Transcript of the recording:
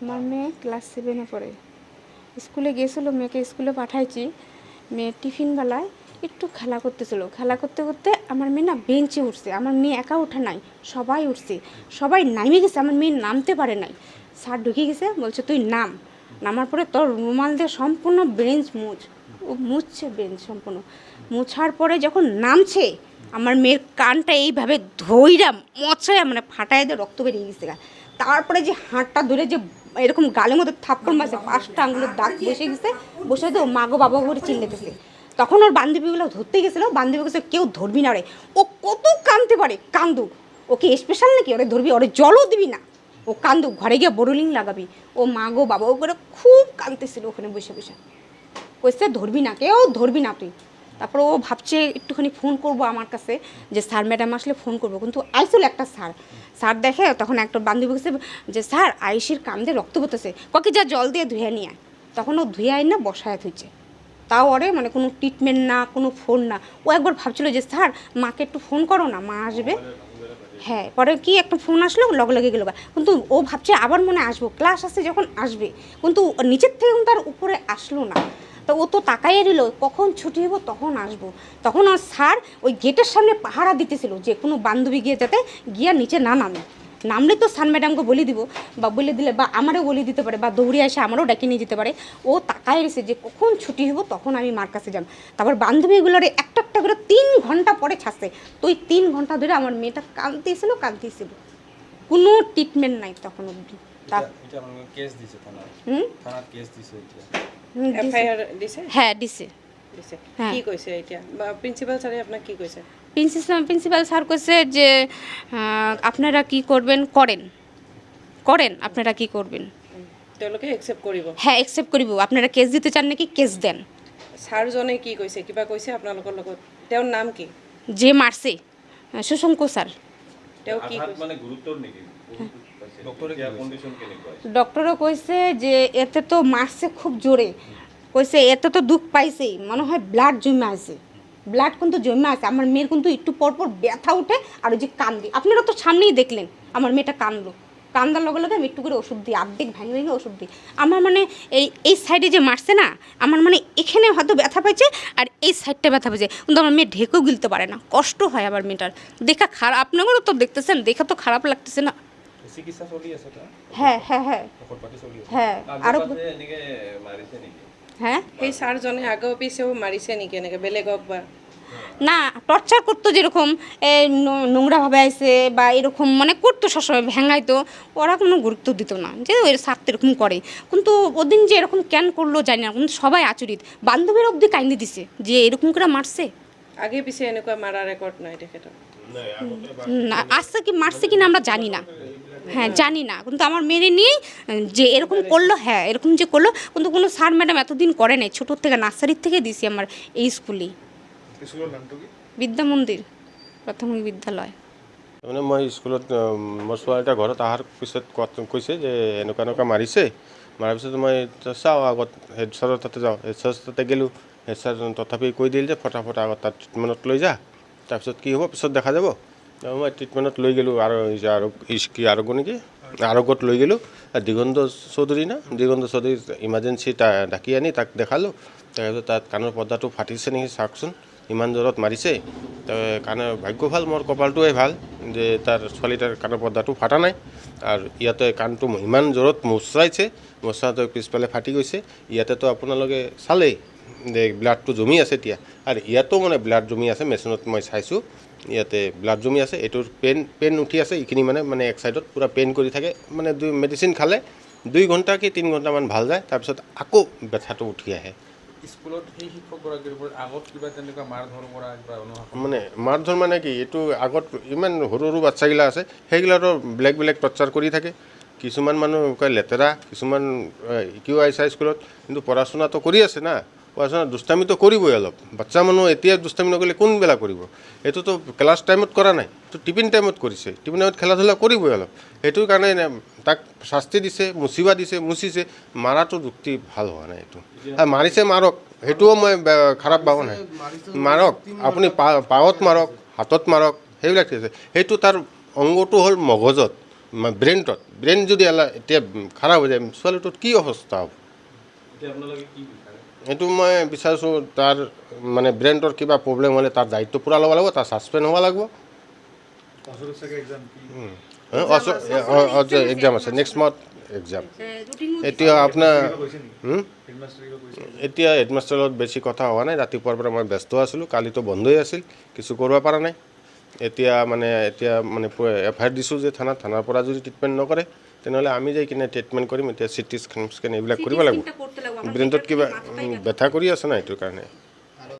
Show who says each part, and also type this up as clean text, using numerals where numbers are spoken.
Speaker 1: আমার মেয়ে ক্লাস 7-এ পড়ে। স্কুলে গিয়েছিল, মেয়েকে স্কুলে পাঠাইছি। মেয়ে টিফিন বেলায় একটু খেলা করতেছিল। খেলা করতে করতে আমার মেয়ে না বেঞ্চে উঠছে। আমার মেয়ে একা ওঠে নাই, সবাই উঠছে, সবাই নামে গেছে, আমার মেয়ে নামতে পারে নাই। স্যার ঢুকে গেছে, বলছে তুই নাম। নামার পরে তোর রুমাল দিয়ে সম্পূর্ণ বেঞ্চ মুছ। ও মুছছে বেঞ্চ সম্পূর্ণ। মুছার পরে যখন নামছে, আমার মেয়ের কানটা এইভাবে ধইরা মচায় মানে ফাটায় দিয়ে রক্ত বেরিয়ে গেছে। তারপরে যে হাতটা ধরে যে এরকম গালের মধ্যে থাপ্পড় মারছে, 5টা আঙুলের দাগ বসে গেছে। বসে তো মা গো বাবা করে চিল্লাতেছে। তখন ওর বান্ধবীগুলো ধরতে গেছিলো, বান্ধবী কাছে কেউ ধরবি না রে, ও কত কাঁদতে পারে, কান্দুক, ওকে স্পেশাল নাকি ওরে ধরবি, ওরে জলও দিবি না, ও কান্দুক, ঘরে গিয়ে বোরোলিং লাগাবি। ও মা গো বাবা করে খুব কাঁদতেছিল ওখানে বসে বসে। কইছে ধরবি না, কেউ ধরবি না তুই। তারপর ও ভাবছে একটুখানি ফোন করব আমার কাছে, যে স্যার ম্যাডাম আসলে ফোন করবো। কিন্তু আইসল একটা স্যার দেখে, তখন একটা বান্ধবী বলছে যে স্যার আয়ুষের কান দিয়ে রক্ত পড়তেছে, ককে যা জল দিয়ে ধুয়ে নিয়ে আয়। তখন ও ধুয়ে আয় না বসায় থুইছে। তাও ওরে মানে কোনো ট্রিটমেন্ট না, কোনো ফোন না। ও একবার ভাবছিল যে স্যার মাকে একটু ফোন করো না, মা আসবে। হ্যাঁ, পরে কি একটা ফোন আসলো, লগে লগে গেলো। কিন্তু ও ভাবছে আবার মনে আসবো, ক্লাস আসছে যখন আসবে। কিন্তু নিচের থেকে তার উপরে আসলো না। তো ও তো তাকাইয়ে দিল, কখন ছুটি হবো তখন আসবো। তখন আর স্যার ওই গেটের সামনে পাহারা দিতেছিল, যে কোনো বান্ধবী গিয়ে যাতে গিয়া নিচে না নামে। নামলে তো স্যার ম্যাডামকে বলে দিব, বা বলে দিলে বা আমারও বলে দিতে পারে, বা দৌড়ে এসে আমারও ডেকে নিয়ে যেতে পারে। ও তাকায় রয়েছে যে কখন ছুটি হবো তখন আমি মার কাছে যাব। তারপর বান্ধবীগুলোর একটা একটা করে 3 ঘন্টা পরে ছাড়ছে। তো ওই 3 ঘন্টা ধরে আমার মেয়েটা কাঁদতেছিল। কোনো ট্রিটমেন্ট নাই তখন অবধি। হ্যাঁ দিছে।
Speaker 2: কি কইছে এটা বা প্রিন্সিপাল স্যার আপনাকে কি কইছে?
Speaker 1: প্রিন্সিপাল স্যার কইছে যে আপনারা কি করবেন করেন, আপনারা কি করবেন।
Speaker 2: তেওঁলোকে একসেপ্ট কৰিব?
Speaker 1: হ্যাঁ একসেপ্ট করিব। আপনারা কেস দিতে চান নাকি কেস দেন।
Speaker 2: স্যারজনে কি কৈছে, কিবা কৈছে আপোনালোকৰ লগত? তেওঁৰ নাম কি?
Speaker 1: যে মারছে সুশঙ্ক স্যার।
Speaker 2: তেওঁ কি
Speaker 3: মানে গুরুত্বর নেকি?
Speaker 1: ডক্টরও কইছে যে এতে তো মারছে খুব জোরে, কইছে এতে তো দুঃখ পাইছে, মনে হয় ব্লাড জমে আছে, ব্লাড কিন্তু জমে আছে। আমার মেয়ের কিন্তু একটু পরপর ব্যথা উঠে আর ওই যে কান্দি। আপনারা তো সামনেই দেখলেন আমার মেয়েটা কান্দলো, কান্দার লগে লগে আমি একটু করে ওষুধ দিই, আর্ধেক ভেঙে ভেঙে ওষুধ দিই। আমার মানে এই সাইডে যে মারছে না, আমার মানে এখানে হয়তো ব্যথা পাইছে আর এই সাইডটা ব্যথা পাইছে, কিন্তু আমার মেয়ে ঢেকেও গিলতে পারে না, কষ্ট হয় আমার মেয়েটার। দেখা খারাপ, আপনাদেরও তো দেখতেছেন, দেখা তো খারাপ লাগতেছে না।
Speaker 3: চিকিৎসা চলি আছে তা?
Speaker 1: হ্যাঁ হ্যাঁ হ্যাঁ হ্যাঁ। আর
Speaker 3: এনেকে মারিছে নেকি?
Speaker 1: হ্যাঁ
Speaker 2: সেই স্যারজনে আগেও পিছেও মাৰিছে নেকি এনেকে বেলেগক বা?
Speaker 1: না, টর্চার করতো, যেরকম নোংরাভাবে আইসে বা এরকম মানে করতো, সবসময় ভেঙাইতো, ওরা কোনো গুরুত্ব দিত না, যে ওই স্যার এরকম করে। কিন্তু ওদিন যে এরকম কেন করলো জানি না, কিন্তু সবাই আচরিত। বান্ধবীর অবধি কাইন্দি দিছে যে এরকম করে মারছে।
Speaker 2: আগে পিছে এনেকুৱা মাৰা ৰেকৰ্ড নাই তেখেতৰ?
Speaker 1: না, আসছে কি মারছে কিনা আমরা জানি না। হ্যাঁ জানি না, কিন্তু আমার মেয়ে নিয়েই যে এরকম করলো, হ্যাঁ এরকম যে করলো, কিন্তু কোনো স্যার ম্যাডাম এতদিন করে নাই। ছোটোর থেকে নার্সারির থেকে দিছি আমার এই স্কুলেই। বিদ্যা মন্দির প্রাথমিক বিদ্যালয়।
Speaker 4: মানে মই স্কুলত মোৰ ছোৱালী এটা ঘৰত অহাৰ পিছত কৈছে যে এনেকুৱা এনেকুৱা মাৰিছে। মাৰাৰ পিছত মই চাওঁ, আগত হেড ছাৰৰ তাতে যাওঁ, হেড ছাৰৰ তাতে গ'লোঁ। হেড ছাৰ তথাপি কৈ দিলে যে ফটাফট আগত তাত ট্ৰিটমেণ্টত লৈ যা, তাৰপিছত কি হ'ব পিছত দেখা যাব। মই ট্ৰিটমেণ্টত লৈ গ'লোঁ, আৰু কি আৰোগ্য নেকি, আৰোগ্যত লৈ গ'লোঁ। দিগন্ত চৌধুৰী ইমাৰ্জেঞ্চি ডাকি আনি তাক দেখালোঁ। তাৰপিছত তাত কাণৰ পৰ্দাটো ফাটিছে নেকি চাওকচোন, ইমান জোৰত মাৰিছে। কাণৰ ভাগ্য ভাল, মোৰ কপালটোৱে ভাল যে তাৰ ছোৱালীটাৰ কাণৰ পৰ্দাটো ফাটা নাই। আৰু ইয়াতে কাণটো ইমান জোৰত মোচৰাইছে, মোচৰাটো পিছফালে ফাটি গৈছে। ইয়াতেতো আপোনালোকে চালেই যে ব্লাডটো জমি আছে এতিয়া, আৰু ইয়াতো মানে ব্লাড জমি আছে। মেচিনত মই চাইছোঁ, ইয়াতে ব্লাড জমি আছে। এইটোৰ পেইন উঠি আছে, এইখিনি মানে এক চাইডত পূৰা পেইন কৰি থাকে। মানে মেডিচিন খালে 2 ঘণ্টা কি 3 ঘণ্টামান ভাল যায়, তাৰপিছত আকৌ ব্যথাটো উঠি আহে।
Speaker 3: স্কুলত সেই শিক্ষকগৰাকীৰ ওপৰত আগত কিবা তেনেকুৱা মাৰধৰ কৰা কিবা অনুশাসন?
Speaker 4: মানে মাৰধৰ মানে কি, এইটো আগত ইমান সৰু সৰু বাচ্চাগিলা আছে, সেইগিলাতো বেলেগ বেলেগ টৰ্চাৰ কৰি থাকে। কিছুমান মানুহ কয় লেতেৰা, কিছুমান কিয় আহিছে স্কুলত, কিন্তু পঢ়া শুনাটো কৰি আছে না। পঢ়া শুনা দুষ্টামিটো কৰিবই অলপ। বাচ্চা মানুহ এতিয়া দুষ্টামি নকৰিলে কোনবেলা কৰিব? এইটোতো ক্লাছ টাইমত কৰা নাই, এইটো টিফিন টাইমত কৰিছে। টিফিন টাইমত খেলা ধূলা কৰিবই অলপ। সেইটোৰ কাৰণে তাক শাস্তি দিছে, মুচিছে। মাৰাটো যুক্তি ভাল হোৱা নাই এইটো। মাৰিছে মাৰক, সেইটোও মই খাৰাপ পাব নাই। মাৰক, আপুনি পাৱত মাৰক, হাতত মাৰক, সেইবিলাক ঠিক আছে। সেইটো তাৰ অংগটো হ'ল মগজত, ব্ৰেইন যদি এতিয়া খাৰাপ হৈ যায় ছোৱালীটোত কি অৱস্থা হ'ব
Speaker 3: এতিয়া আপোনালোকে কি বিচাৰে
Speaker 4: এইটো মই বিচাৰিছোঁ তাৰ মানে ব্ৰেইনটোৰ কিবা প্ৰব্লেম হ'লে তাৰ দায়িত্ব পূৰা ল'ব লাগিব তাৰ ছাছপেণ্ড হ'ব লাগিব এক্সাম আছে নেক্সট মান্থ এক্সাম এতিয়া আপোনাৰ এতিয়া হেডমাষ্টাৰৰ লগত বেছি কথা হোৱা নাই ৰাতিপুৱাৰ পৰা মই ব্যস্ত আছিলোঁ কালিতো বন্ধই আছিল কিছু কৰিব পৰা নাই এতিয়া মানে এফআইআৰ দিছোঁ যে থানাৰ পৰা যদি ট্ৰিটমেণ্ট নকৰে তেনেহ'লে আমি যাই কিনে ট্ৰিটমেণ্ট কৰিম এতিয়া চিটি স্কেন এইবিলাক কৰিব লাগিব ব্ৰেইনটোত কিবা ব্যথা কৰি আছে না এইটোৰ কাৰণে